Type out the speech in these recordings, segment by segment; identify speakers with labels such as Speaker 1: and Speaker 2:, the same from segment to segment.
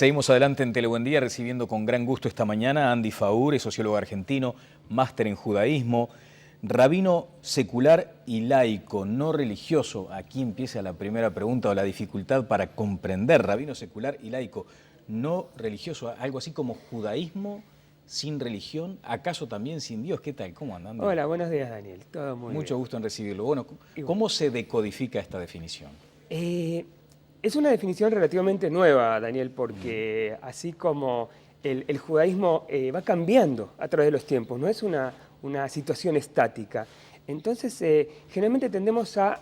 Speaker 1: Seguimos adelante en Telebuen Día, recibiendo con gran gusto esta mañana a Andy Faur, es sociólogo argentino, máster en judaísmo, rabino secular y laico, no religioso. Aquí empieza la primera pregunta o la dificultad para comprender rabino secular y laico, no religioso, algo así como judaísmo sin religión, ¿acaso también sin Dios? ¿Qué tal? ¿Cómo andan?
Speaker 2: Hola, buenos días, Daniel. Todo muy bien.
Speaker 1: Mucho gusto en recibirlo. Bueno, ¿cómo se decodifica esta definición?
Speaker 2: Es una definición relativamente nueva, Daniel, porque así como el judaísmo va cambiando a través de los tiempos, no es una situación estática. Entonces, generalmente tendemos a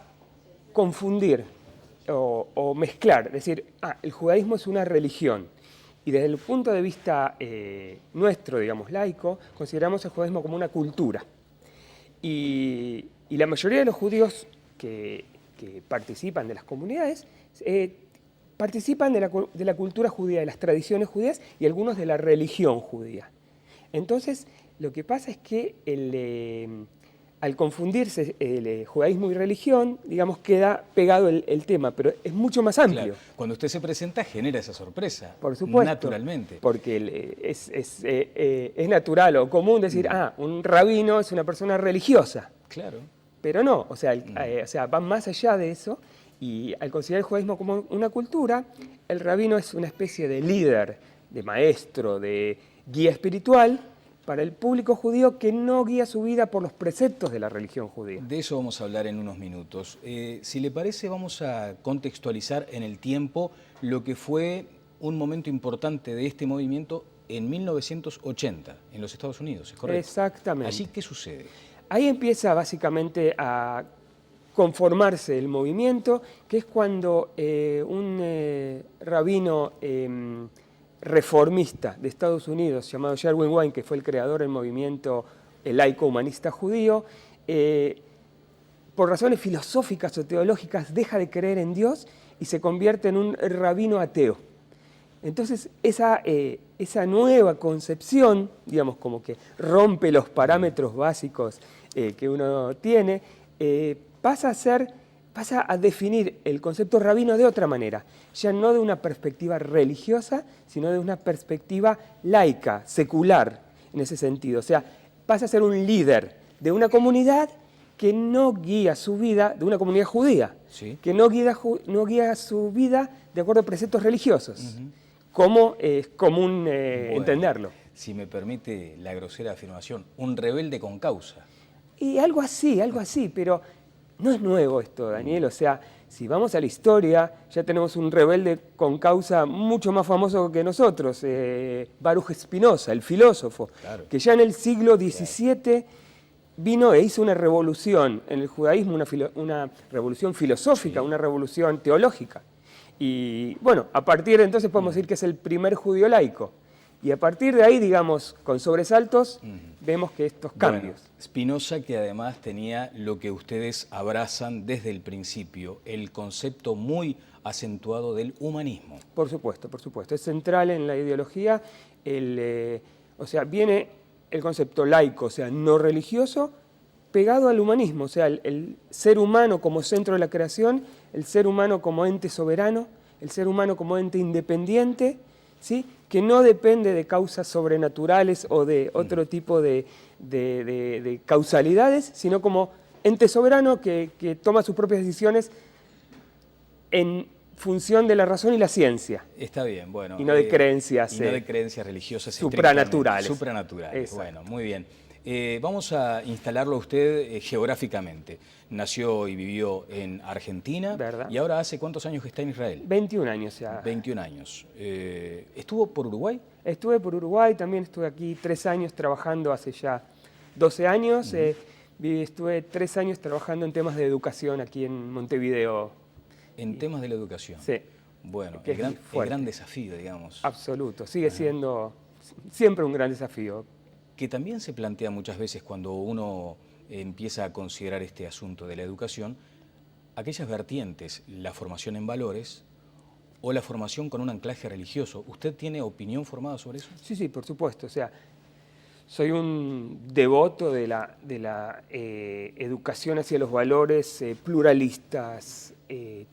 Speaker 2: confundir o mezclar, es decir, el judaísmo es una religión. Y desde el punto de vista nuestro, digamos, laico, consideramos el judaísmo como una cultura. Y la mayoría de los judíos que participan de las comunidades participan de la cultura judía, de las tradiciones judías y algunos de la religión judía. Entonces, lo que pasa es que al confundirse el judaísmo y religión, digamos, queda pegado el tema, pero es mucho más amplio.
Speaker 1: Claro. Cuando usted se presenta genera esa sorpresa,
Speaker 2: por supuesto,
Speaker 1: naturalmente.
Speaker 2: Porque es natural o común decir, un rabino es una persona religiosa.
Speaker 1: Claro.
Speaker 2: Pero no, o sea, van más allá de eso, y al considerar el judaísmo como una cultura, el rabino es una especie de líder, de maestro, de guía espiritual para el público judío que no guía su vida por los preceptos de la religión judía.
Speaker 1: De eso vamos a hablar en unos minutos. Si le parece, vamos a contextualizar en el tiempo lo que fue un momento importante de este movimiento en 1980, en los Estados Unidos, ¿es correcto?
Speaker 2: Exactamente.
Speaker 1: ¿Allí qué sucede?
Speaker 2: Ahí empieza básicamente a conformarse el movimiento, que es cuando un rabino reformista de Estados Unidos, llamado Sherwin Wine, que fue el creador del movimiento laico humanista judío, por razones filosóficas o teológicas deja de creer en Dios y se convierte en un rabino ateo. Entonces, esa nueva concepción, digamos, como que rompe los parámetros básicos que uno tiene, pasa a definir el concepto rabino de otra manera, ya no de una perspectiva religiosa, sino de una perspectiva laica, secular, en ese sentido. O sea, pasa a ser un líder de una comunidad que no guía su vida, de una comunidad judía, ¿sí? Que no guía su vida de acuerdo a preceptos religiosos, como es común entenderlo.
Speaker 1: Si me permite la grosera afirmación, un rebelde con causa.
Speaker 2: Y algo así, pero no es nuevo esto, Daniel. O sea, si vamos a la historia, ya tenemos un rebelde con causa mucho más famoso que nosotros, Baruch Spinoza, el filósofo, claro, que ya en el siglo XVII vino e hizo una revolución en el judaísmo, una revolución filosófica, sí, una revolución teológica. Y bueno, a partir de entonces podemos decir que es el primer judío laico. Y a partir de ahí, digamos, con sobresaltos, vemos que estos cambios.
Speaker 1: Bueno, Spinoza, que además tenía lo que ustedes abrazan desde el principio, el concepto muy acentuado del humanismo.
Speaker 2: Por supuesto. Es central en la ideología. O sea, viene el concepto laico, o sea, no religioso, pegado al humanismo. O sea, el ser humano como centro de la creación, el ser humano como ente soberano, el ser humano como ente independiente, ¿sí?, que no depende de causas sobrenaturales o de otro tipo de causalidades, sino como ente soberano que toma sus propias decisiones en función de la razón y la ciencia.
Speaker 1: Está bien, bueno.
Speaker 2: Y no de creencias.
Speaker 1: Y no de creencias religiosas.
Speaker 2: Supranaturales.
Speaker 1: Supranaturales, bueno, muy bien. Vamos a instalarlo a usted geográficamente. Nació y vivió en Argentina.
Speaker 2: ¿Verdad?
Speaker 1: ¿Y ahora hace cuántos años que está en Israel?
Speaker 2: 21 años ya.
Speaker 1: 21 años. ¿Estuvo por Uruguay?
Speaker 2: Estuve por Uruguay, también estuve aquí 3 años trabajando hace ya 12 años. Estuve 3 años trabajando en temas de educación aquí en Montevideo.
Speaker 1: ¿En temas de la educación?
Speaker 2: Sí.
Speaker 1: Bueno, el gran desafío, digamos.
Speaker 2: Absoluto, sigue siendo siempre un gran desafío.
Speaker 1: Que también se plantea muchas veces cuando uno empieza a considerar este asunto de la educación, aquellas vertientes, la formación en valores o la formación con un anclaje religioso. ¿Usted tiene opinión formada sobre eso?
Speaker 2: Sí, por supuesto. O sea, soy un devoto de la educación hacia los valores pluralistas,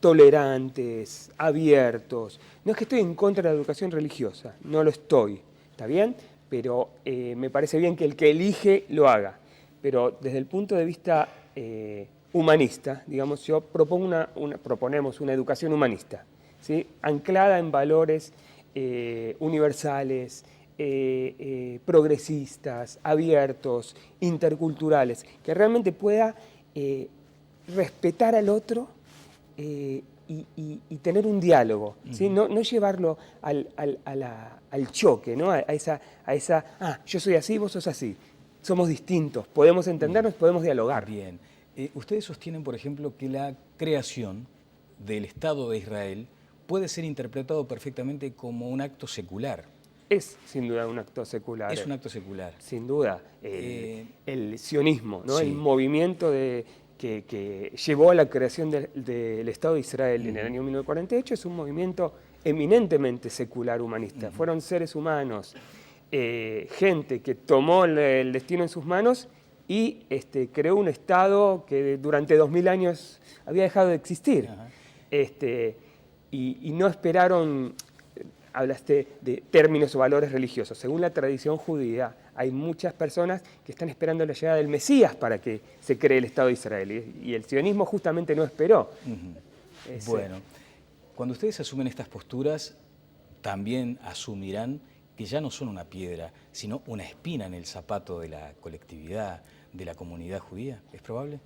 Speaker 2: tolerantes, abiertos. No es que estoy en contra de la educación religiosa, no lo estoy, ¿está bien? Pero me parece bien que el que elige lo haga. Pero desde el punto de vista humanista, digamos, proponemos una educación humanista, ¿sí? Anclada en valores universales, progresistas, abiertos, interculturales, que realmente pueda respetar al otro y tener un diálogo, ¿sí? No llevarlo al choque, ¿no? a esa, yo soy así, vos sos así. Somos distintos, podemos entendernos, podemos dialogar.
Speaker 1: Bien. Ustedes sostienen, por ejemplo, que la creación del Estado de Israel puede ser interpretado perfectamente como un acto secular.
Speaker 2: Es, sin duda, un acto secular.
Speaker 1: Es un acto secular.
Speaker 2: Sin duda. El sionismo, ¿no?
Speaker 1: Sí.
Speaker 2: El movimiento que llevó a la creación del Estado de Israel en el año 1948 es un movimiento eminentemente secular humanista. Fueron seres humanos, gente que tomó el destino en sus manos y creó un Estado que durante 2000 años había dejado de existir. Y no esperaron, hablaste de términos o valores religiosos. Según la tradición judía, hay muchas personas que están esperando la llegada del Mesías para que se cree el Estado de Israel. Y el sionismo justamente no esperó.
Speaker 1: Bueno, cuando ustedes asumen estas posturas, también asumirán que ya no son una piedra, sino una espina en el zapato de la colectividad, de la comunidad judía. ¿Es probable?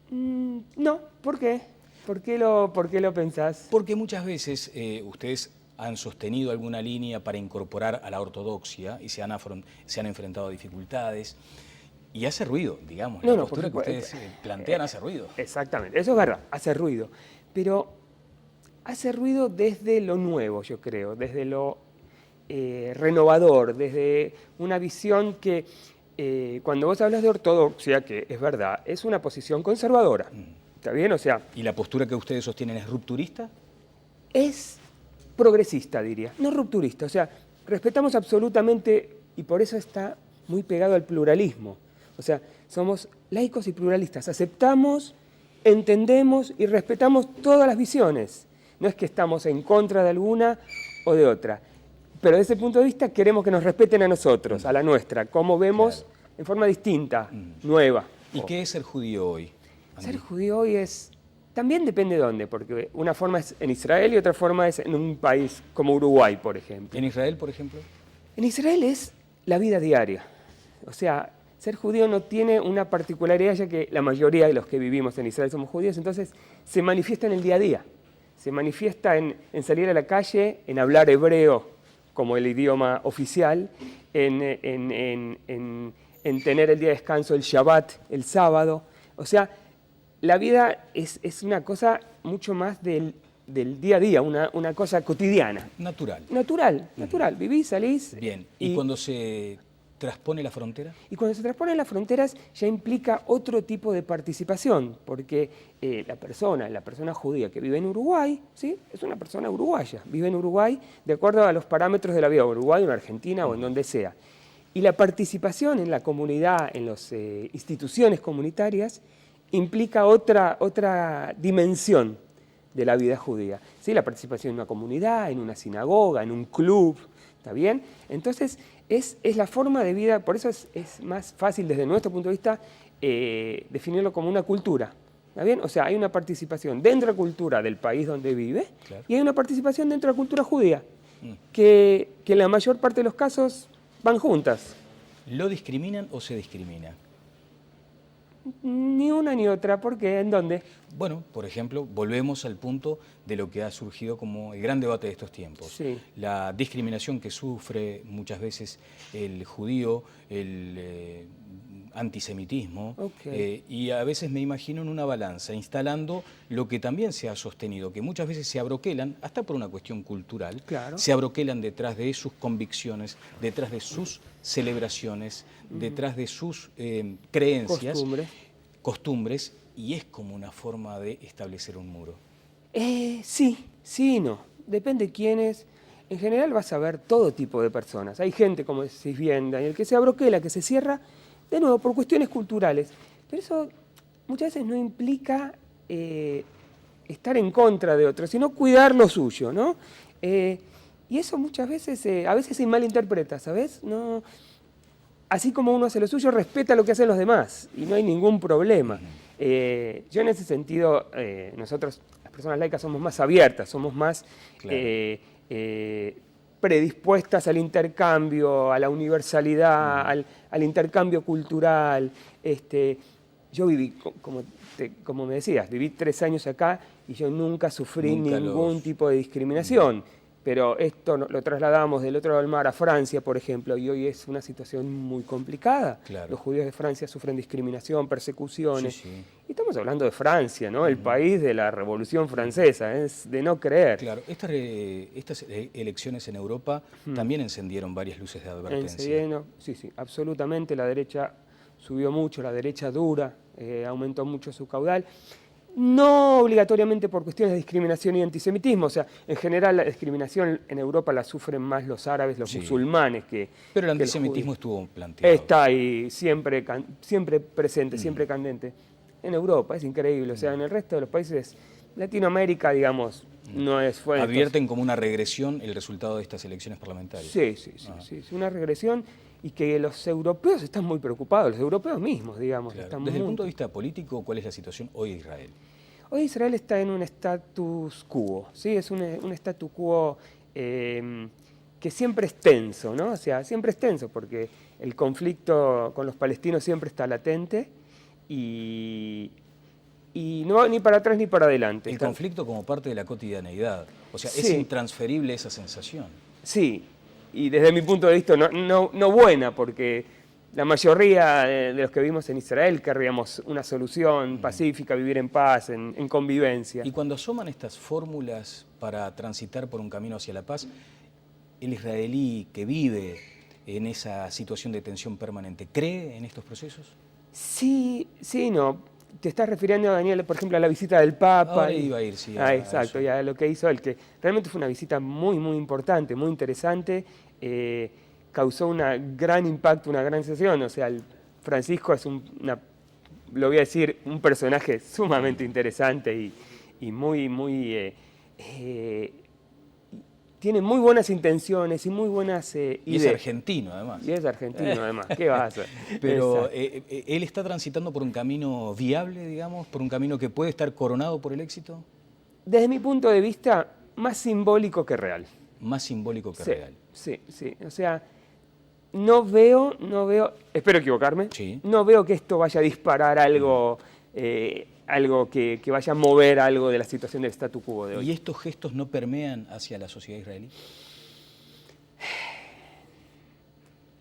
Speaker 2: No, ¿por qué? ¿Por qué lo pensás?
Speaker 1: Porque muchas veces ustedes han sostenido alguna línea para incorporar a la ortodoxia y se han enfrentado a dificultades y hace ruido, digamos, la postura que ustedes plantean hace ruido.
Speaker 2: Exactamente, eso es verdad, hace ruido, pero hace ruido desde lo nuevo, yo creo, desde lo renovador, desde una visión que cuando vos hablas de ortodoxia, que es verdad, es una posición conservadora, ¿está bien? O sea,
Speaker 1: ¿y la postura que ustedes sostienen es rupturista?
Speaker 2: Es progresista, diría, no rupturista. O sea, respetamos absolutamente, y por eso está muy pegado al pluralismo. O sea, somos laicos y pluralistas. Aceptamos, entendemos y respetamos todas las visiones. No es que estamos en contra de alguna o de otra. Pero desde ese punto de vista queremos que nos respeten a nosotros, a la nuestra, como vemos en forma distinta, nueva.
Speaker 1: ¿Y qué es ser judío hoy, Andy?
Speaker 2: Ser judío hoy es... También depende de dónde, porque una forma es en Israel y otra forma es en un país como Uruguay, por ejemplo.
Speaker 1: ¿En Israel, por ejemplo?
Speaker 2: En Israel es la vida diaria. O sea, ser judío no tiene una particularidad, ya que la mayoría de los que vivimos en Israel somos judíos, entonces se manifiesta en el día a día. Se manifiesta en salir a la calle, en hablar hebreo como el idioma oficial, en tener el día de descanso, el Shabbat, el sábado. O sea, la vida es una cosa mucho más del día a día, una cosa cotidiana.
Speaker 1: Natural.
Speaker 2: Natural. Vivís, salís.
Speaker 1: Bien. ¿Y cuando se transpone la frontera?
Speaker 2: Y cuando se transponen las fronteras ya implica otro tipo de participación, porque la persona judía que vive en Uruguay, ¿sí? Es una persona uruguaya, vive en Uruguay de acuerdo a los parámetros de la vida, Uruguay, en Argentina o en donde sea. Y la participación en la comunidad, en las instituciones comunitarias, implica otra dimensión de la vida judía. ¿Sí? La participación en una comunidad, en una sinagoga, en un club, ¿está bien? Entonces, es la forma de vida, por eso es más fácil desde nuestro punto de vista definirlo como una cultura. ¿Está bien? O sea, hay una participación dentro de la cultura del país donde vive, claro, y hay una participación dentro de la cultura judía, que en la mayor parte de los casos van juntas.
Speaker 1: ¿Lo discriminan o se discrimina?
Speaker 2: Ni una ni otra, ¿por qué? ¿En dónde?
Speaker 1: Bueno, por ejemplo, volvemos al punto de lo que ha surgido como el gran debate de estos tiempos.
Speaker 2: Sí.
Speaker 1: La discriminación que sufre muchas veces el judío, el antisemitismo, y a veces me imagino en una balanza, instalando lo que también se ha sostenido, que muchas veces se abroquelan, hasta por una cuestión cultural,
Speaker 2: claro,
Speaker 1: se abroquelan detrás de sus convicciones, detrás de sus celebraciones, detrás de sus creencias, costumbres, y es como una forma de establecer un muro.
Speaker 2: Sí y no. Depende quién es. En general vas a ver todo tipo de personas. Hay gente, como decís bien, Daniel, que se abroquela, que se cierra, de nuevo, por cuestiones culturales. Pero eso muchas veces no implica estar en contra de otro, sino cuidar lo suyo, ¿no? Y eso muchas veces, a veces se malinterpreta, ¿sabes? No, así como uno hace lo suyo, respeta lo que hacen los demás y no hay ningún problema. Yo en ese sentido, nosotros, las personas laicas, somos más abiertas, somos más
Speaker 1: Claro.
Speaker 2: predispuestas al intercambio, a la universalidad, al intercambio cultural. Yo viví, como me decías, viví 3 años acá y yo nunca sufrí ningún tipo de discriminación. Pero esto lo trasladamos del otro lado del mar a Francia, por ejemplo, y hoy es una situación muy complicada.
Speaker 1: Claro.
Speaker 2: Los judíos de Francia sufren discriminación, persecuciones.
Speaker 1: Sí, sí.
Speaker 2: Y estamos hablando de Francia, ¿no? El país de la Revolución Francesa, es de no creer.
Speaker 1: Claro, estas elecciones en Europa también encendieron varias luces de advertencia.
Speaker 2: Sí, absolutamente. La derecha subió mucho, la derecha dura, aumentó mucho su caudal. No obligatoriamente por cuestiones de discriminación y antisemitismo, o sea, en general la discriminación en Europa la sufren más los árabes, los musulmanes que...
Speaker 1: Pero el antisemitismo estuvo planteado.
Speaker 2: Está ahí, siempre presente, siempre candente. En Europa es increíble, o sea, en el resto de los países, Latinoamérica, digamos, no es fuerte.
Speaker 1: Advierten como una regresión el resultado de estas elecciones parlamentarias.
Speaker 2: Sí, una regresión y que los europeos están muy preocupados, los europeos mismos, digamos.
Speaker 1: Claro.
Speaker 2: Están
Speaker 1: Desde el punto de vista político, ¿cuál es la situación hoy de Israel?
Speaker 2: Hoy Israel está en un status quo, ¿sí? Es un status quo que siempre es tenso, ¿no? O sea, siempre es tenso porque el conflicto con los palestinos siempre está latente y no va ni para atrás ni para adelante.
Speaker 1: El conflicto como parte de la cotidianeidad, o sea,
Speaker 2: Sí.
Speaker 1: es intransferible esa sensación.
Speaker 2: Sí, y desde mi punto de vista no buena, porque la mayoría de los que vivimos en Israel querríamos una solución pacífica, vivir en paz, en convivencia.
Speaker 1: Y cuando asoman estas fórmulas para transitar por un camino hacia la paz, el israelí que vive en esa situación de tensión permanente, ¿cree en estos procesos?
Speaker 2: Sí, no. Te estás refiriendo, Daniel, por ejemplo, a la visita del Papa.
Speaker 1: Ahora iba a ir, sí.
Speaker 2: Exacto, y a lo que hizo él, que realmente fue una visita muy, muy importante, muy interesante. Causó un gran impacto, una gran sensación. O sea, Francisco es lo voy a decir, un personaje sumamente interesante y muy tiene muy buenas intenciones y muy buenas ideas.
Speaker 1: Y es argentino, además.
Speaker 2: Y es argentino, además. ¿Qué vas a hacer?
Speaker 1: Pero él está transitando por un camino viable, digamos, por un camino que puede estar coronado por el éxito.
Speaker 2: Desde mi punto de vista, más simbólico que real.
Speaker 1: Más simbólico que real.
Speaker 2: Sí. O sea, no veo, espero equivocarme,
Speaker 1: Sí.
Speaker 2: no veo que esto vaya a disparar algo que vaya a mover algo de la situación del statu quo de hoy.
Speaker 1: ¿Y estos gestos no permean hacia la sociedad israelí?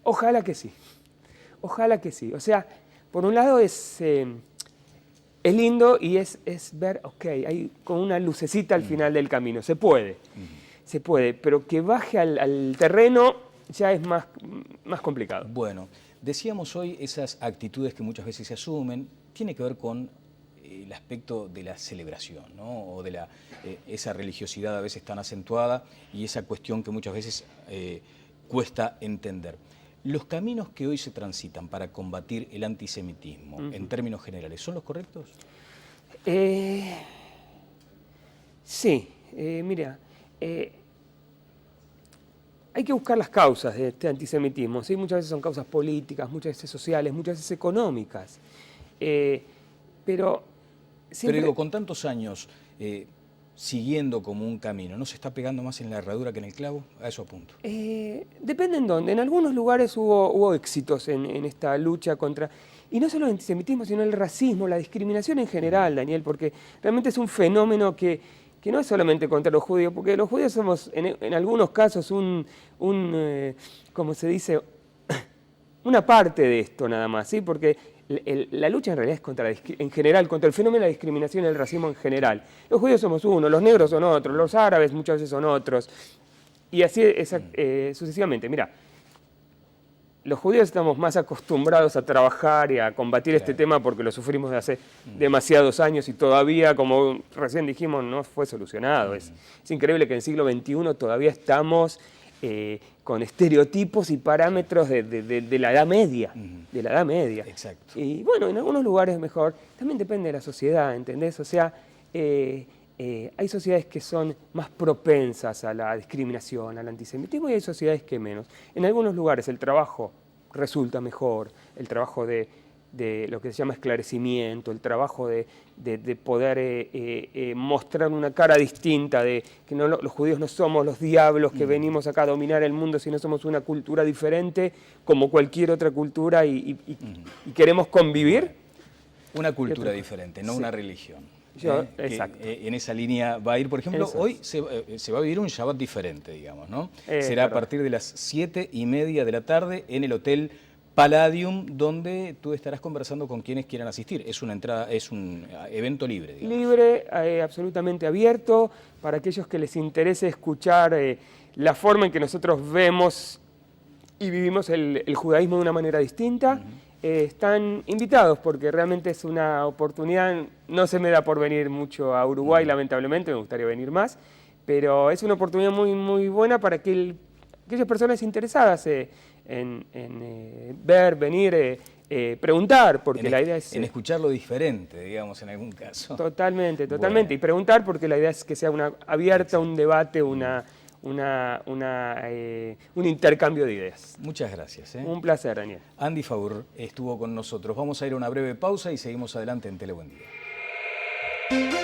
Speaker 2: Ojalá que sí. O sea, por un lado es lindo y es ver, ok, hay como una lucecita al final del camino, se puede, pero que baje al terreno ya es más complicado.
Speaker 1: Bueno, decíamos hoy esas actitudes que muchas veces se asumen, tiene que ver con el aspecto de la celebración, ¿no? O de esa religiosidad a veces tan acentuada y esa cuestión que muchas veces cuesta entender. ¿Los caminos que hoy se transitan para combatir el antisemitismo, en términos generales, son los correctos?
Speaker 2: Sí, mira, hay que buscar las causas de este antisemitismo. ¿Sí? Muchas veces son causas políticas, muchas veces sociales, muchas veces económicas. Pero
Speaker 1: digo, con tantos años siguiendo como un camino, ¿no se está pegando más en la herradura que en el clavo? A eso apunto.
Speaker 2: Depende en dónde. En algunos lugares hubo éxitos en esta lucha contra... Y no solo el antisemitismo, sino el racismo, la discriminación en general, Daniel, porque realmente es un fenómeno que no es solamente contra los judíos, porque los judíos somos en algunos casos ¿cómo se dice? Una parte de esto nada más, ¿sí? Porque la lucha en realidad es en general contra el fenómeno de la discriminación y el racismo en general. Los judíos somos uno, los negros son otros, los árabes muchas veces son otros, y así sucesivamente. Mira, los judíos estamos más acostumbrados a trabajar y a combatir este tema porque lo sufrimos de hace demasiados años y todavía, como recién dijimos, no fue solucionado. Es increíble que en el siglo XXI todavía estamos con estereotipos y parámetros de la Edad Media. De la Edad Media.
Speaker 1: Exacto.
Speaker 2: Y bueno, en algunos lugares mejor. También depende de la sociedad, ¿entendés? O sea, hay sociedades que son más propensas a la discriminación, al antisemitismo, y hay sociedades que menos. En algunos lugares el trabajo resulta mejor, el trabajo de lo que se llama esclarecimiento, el trabajo de poder mostrar una cara distinta, de que los judíos no somos los diablos que venimos acá a dominar el mundo, sino somos una cultura diferente como cualquier otra cultura y queremos convivir.
Speaker 1: Una cultura diferente, no una religión.
Speaker 2: Exacto.
Speaker 1: En esa línea va a ir, por ejemplo, hoy se va a vivir un Shabbat diferente, digamos, ¿no? Será a partir de las 7:30 de la tarde en el Hotel Palladium, donde tú estarás conversando con quienes quieran asistir. Es una entrada, es un evento libre, digamos.
Speaker 2: Libre, absolutamente abierto, para aquellos que les interese escuchar la forma en que nosotros vemos y vivimos el judaísmo de una manera distinta. Están invitados porque realmente es una oportunidad, no se me da por venir mucho a Uruguay, lamentablemente, me gustaría venir más, pero es una oportunidad muy, muy buena para aquellas personas interesadas en ver, venir, preguntar, porque la idea es...
Speaker 1: En escuchar lo diferente, digamos, en algún caso.
Speaker 2: Totalmente.
Speaker 1: Bueno.
Speaker 2: Y preguntar porque la idea es que sea abierta, un debate, un intercambio de ideas.
Speaker 1: Muchas gracias.
Speaker 2: Un placer, Daniel.
Speaker 1: Andy Faur estuvo con nosotros. Vamos a ir a una breve pausa y seguimos adelante en Tele Buen Día.